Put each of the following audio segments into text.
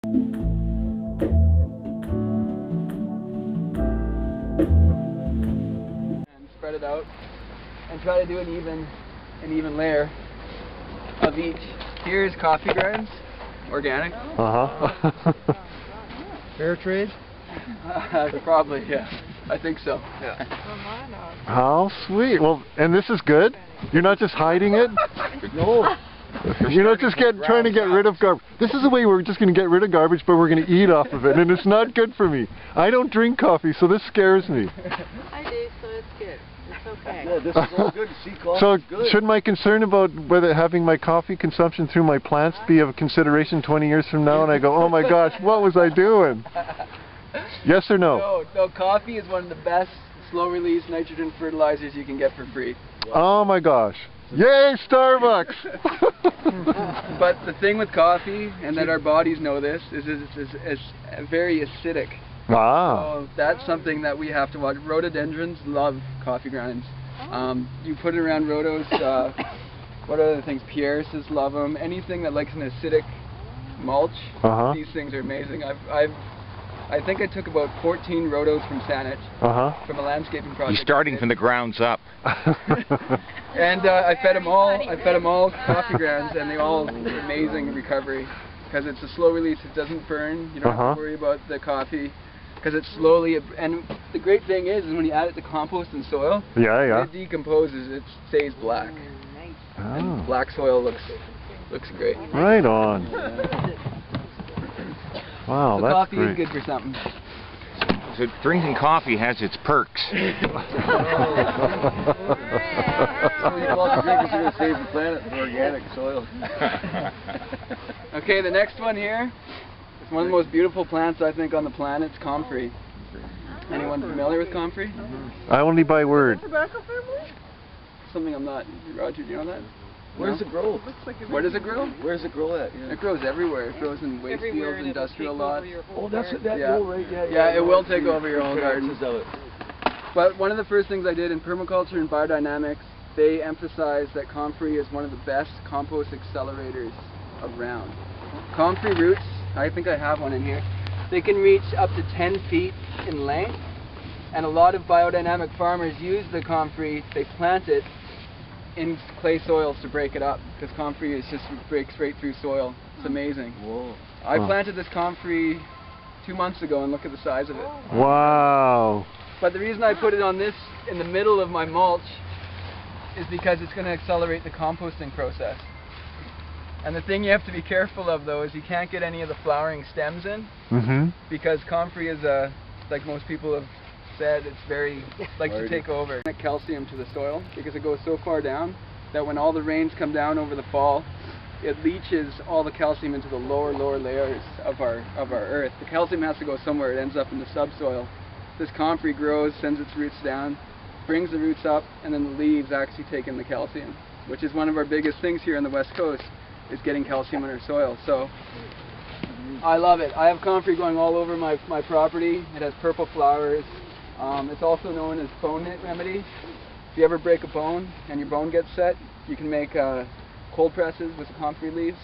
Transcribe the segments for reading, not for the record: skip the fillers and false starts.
And spread it out and try to do an even layer of each. Here's coffee grounds, organic. Fair trade? Probably, yeah. I think so. Yeah. How sweet. Well, and this is good? You're not just hiding it? No. You're not just trying to get rid of garbage. This is the way we're just going to get rid of garbage, but we're going to eat off of it, and it's not good for me. I don't drink coffee, so this scares me. I do, so it's good. It's okay. Yeah, this is all good. See, coffee So is good. should my concern about whether having my coffee consumption through my plants be of consideration 20 years from now, and I go, oh my gosh, what was I doing? Yes or no? No, coffee is one of the best slow-release nitrogen fertilizers you can get for free. Oh my gosh. Yay, Starbucks! But the thing with coffee, and that our bodies know this, is it's very acidic. Ah. So that's something that we have to watch. Rhododendrons love coffee grounds. You put it around rhodos, what other things? Pierces love them. Anything that likes an acidic mulch, these things are amazing. I think I took about 14 rhodos from Saanich, from a landscaping project. You're starting from the grounds up. And I fed them all coffee grounds, and they all amazing recovery, because it's a slow release. It doesn't burn. You don't have to worry about the coffee, because it's slowly. And the great thing is when you add it to compost and soil, it decomposes. It stays black, and black soil looks great. Right on. Wow, so that's coffee great. is good for something. So drinking coffee has its perks. So you coffee drinkers are going to save the planet with organic soil. Okay, the next one here is one of the most beautiful plants I think on the planet. It's comfrey. Anyone familiar with comfrey? I only by word. Something I'm not. Roger, do you know that? Where does it grow? Where does it grow? Where does it grow at? Yeah. It grows everywhere. It grows in waste fields, industrial lots. Oh, that's what that will, right? Yeah, it will take over your whole garden. Of it. But one of the first things I did in permaculture and biodynamics, they emphasized that comfrey is one of the best compost accelerators around. Comfrey roots, I think I have one in here, they can reach up to 10 feet in length, and a lot of biodynamic farmers use the comfrey, they plant it in clay soils to break it up, because comfrey is just breaks right through soil. It's amazing. Whoa. I planted this comfrey 2 months ago, and look at the size of it. Wow. But the reason I put it on this in the middle of my mulch is because it's going to accelerate the composting process. And the thing you have to be careful of though is you can't get any of the flowering stems in, because comfrey is like most people have said, it's very likes to take over. Calcium to the soil because it goes so far down that when all the rains come down over the fall, it leaches all the calcium into the lower layers of our earth. The calcium has to go somewhere. It ends up in the subsoil. This comfrey grows, sends its roots down, brings the roots up, and then the leaves actually take in the calcium, which is one of our biggest things here on the West Coast, is getting calcium in our soil. So I love it. I have comfrey going all over my property. It has purple flowers. It's also known as bone knit remedy. If you ever break a bone and your bone gets set, you can make cold presses with the comfrey leaves,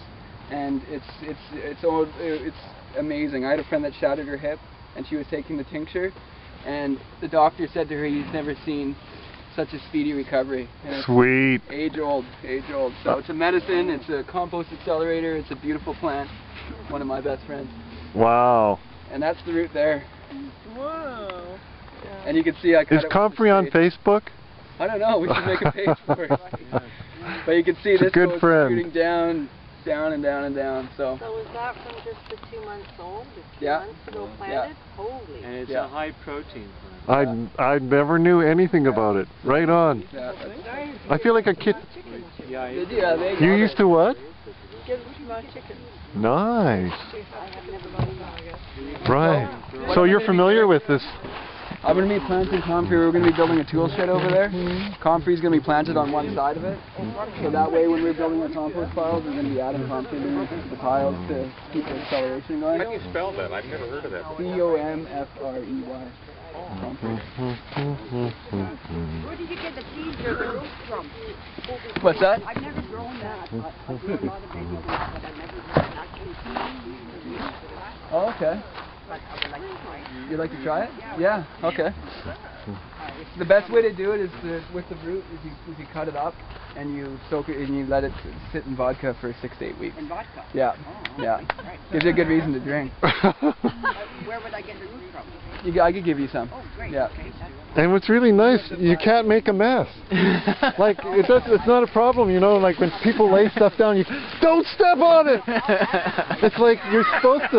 and it's amazing. I had a friend that shattered her hip, and she was taking the tincture, and the doctor said to her he's never seen such a speedy recovery. And it's Sweet. Age old. So it's a medicine, it's a compost accelerator, it's a beautiful plant. One of my best friends. Wow. And that's the root there. Whoa. And you can see I cut Is it with comfrey the on spade. Facebook? I don't know, we should make a page for it. But you can see It's a this good goes friend. shooting down and down. So So was that from just the 2 months old? The 2 Yeah. months ago planted? Holy. And it's Yeah. a high protein plant. I never knew anything about it. Right on. yeah, I feel like a kid. Yeah, You used to what? Give it to my chickens. Nice. I have never done that, I guess. Right. So you're familiar with this? I'm going to be planting comfrey. We're going to be building a tool shed over there. Comfrey is going to be planted on one side of it. So that way when we're building our compost piles, we're going to be adding comfrey to the piles to keep the acceleration going. How do you spell that? I've never heard of that. Comfrey. Where did you get the seeds or the roots from? What's that? I've never grown that. I grew a lot of vegetables, but I've never grown that. Oh, okay. But I would like to try it. You'd like to try it? Yeah. Okay. The best way to do it is with the root is you cut it up and you soak it and you let it sit in vodka for 6 to 8 weeks. In vodka? Yeah. Oh, Yeah. right. Gives you a good reason to drink. Where would I get the root from? I could give you some. Oh, great. Yeah. Okay. And what's really nice, you can't make a mess. Like, it's not a problem, you know, like when people lay stuff down, you don't step on it! It's like you're supposed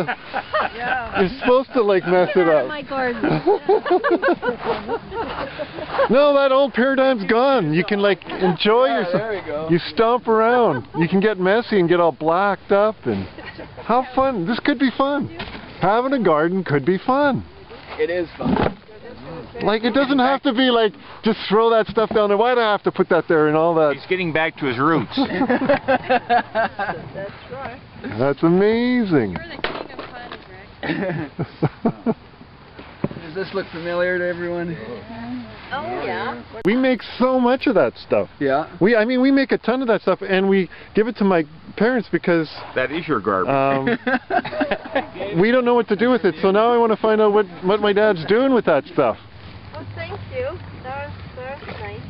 to like mess it up. My garden. No, that old paradigm's gone. You can like enjoy yourself. There we go. You stomp around. You can get messy and get all blacked up and how fun. This could be fun. Having a garden could be fun. It is fun. Like, it doesn't have to be like, just throw that stuff down there. Why do I have to put that there and all that? He's getting back to his roots. That's right. That's amazing. You're the king of fun, Greg. Does this look familiar to everyone? Oh, yeah. We make so much of that stuff. Yeah. I mean, we make a ton of that stuff, and we give it to my parents because That is your garbage. we don't know what to do with it. So now I want to find out what my dad's doing with that stuff. Oh, thank you. That's nice.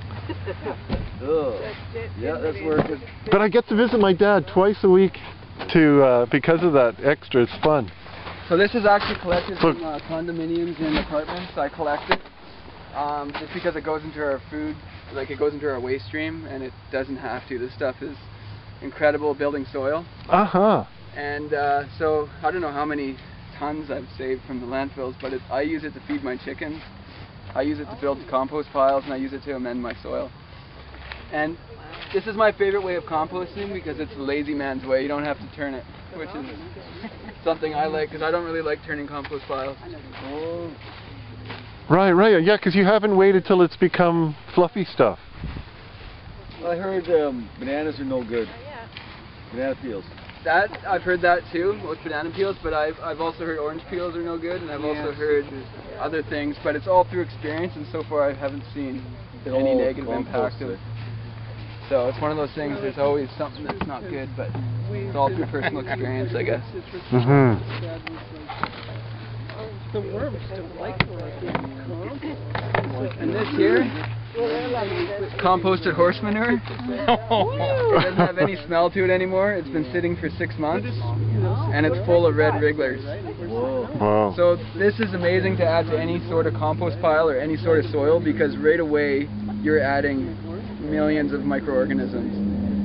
Yeah, that's working. But I get to visit my dad twice a week because of that extra. It's fun. So this is actually collected from condominiums and apartments. I collect it just because it goes into our food, like it goes into our waste stream, and it doesn't have to. This stuff is incredible building soil. Uh-huh. And so I don't know how many tons I've saved from the landfills, but I use it to feed my chickens. I use it to build compost piles, and I use it to amend my soil. And this is my favorite way of composting because it's the lazy man's way. You don't have to turn it, which is something I like because I don't really like turning compost piles. Oh, Right. Yeah, because you haven't waited till it's become fluffy stuff. I heard bananas are no good. Banana peels. That I've heard that too with banana peels, but I've also heard orange peels are no good, and I've also heard other things. But it's all through experience, and so far I haven't seen any negative impact of. So it's one of those things. There's always something that's not good, but it's all through personal experience, I guess. Mm-hmm. The worms don't like And this here, composted horse manure. It doesn't have any smell to it anymore. It's been sitting for 6 months, and it's full of red wrigglers. Whoa. Wow. So this is amazing to add to any sort of compost pile or any sort of soil because right away you're adding millions of microorganisms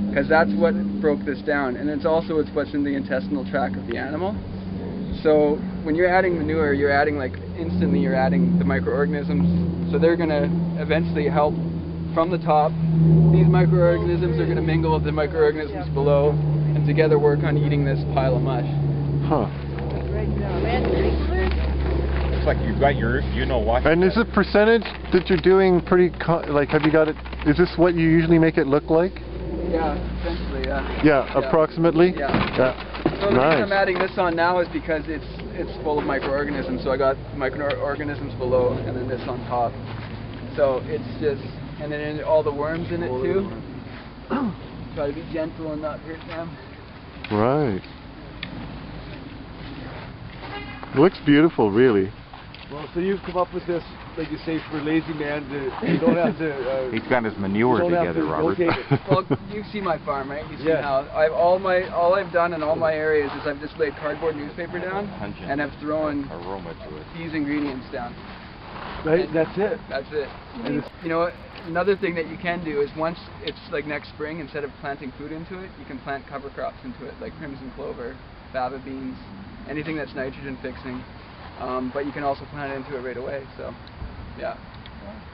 because that's what broke this down, and it's what's in the intestinal tract of the animal. So when you're adding manure, you're adding you're adding the microorganisms. So they're going to eventually help from the top. These microorganisms are going to mingle with the microorganisms below and together work on eating this pile of mush. Huh. Looks like you've got your, you know what. And is the percentage that you're doing pretty, have you got it, is this what you usually make it look like? Yeah, essentially, yeah. Yeah, approximately? Yeah. So the reason I'm adding this on now is because it's full of microorganisms. So I got microorganisms below and then this on top. So it's just, and then all the worms in it too. Try to be gentle and not hurt them. Right. It looks beautiful, really. Well, so you've come up with this, like you say, for a lazy man. You don't have to. He's got his manure together, Robert. Well, you see my farm, right? You see how all I've done in all my areas is I've just laid cardboard newspaper down and I've thrown aroma to it. these ingredients down. Right, and that's it. That's it. And you know what? Another thing that you can do is once it's like next spring, instead of planting food into it, you can plant cover crops into it, like crimson clover, fava beans, anything that's nitrogen fixing. But you can also plant it into it right away. So, yeah.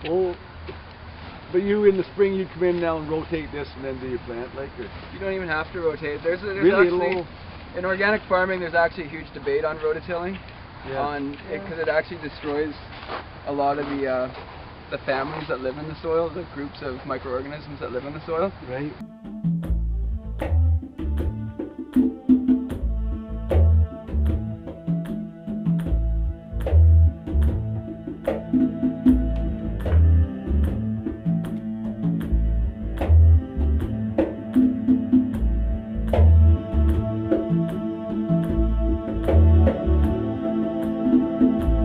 Oh, but you in the spring you come in now and rotate this, and then do you plant or? You don't even have to rotate. There's Really actually in organic farming. There's actually a huge debate on rototilling, because it actually destroys a lot of the families that live in the soil, the groups of microorganisms that live in the soil. Right. Bye.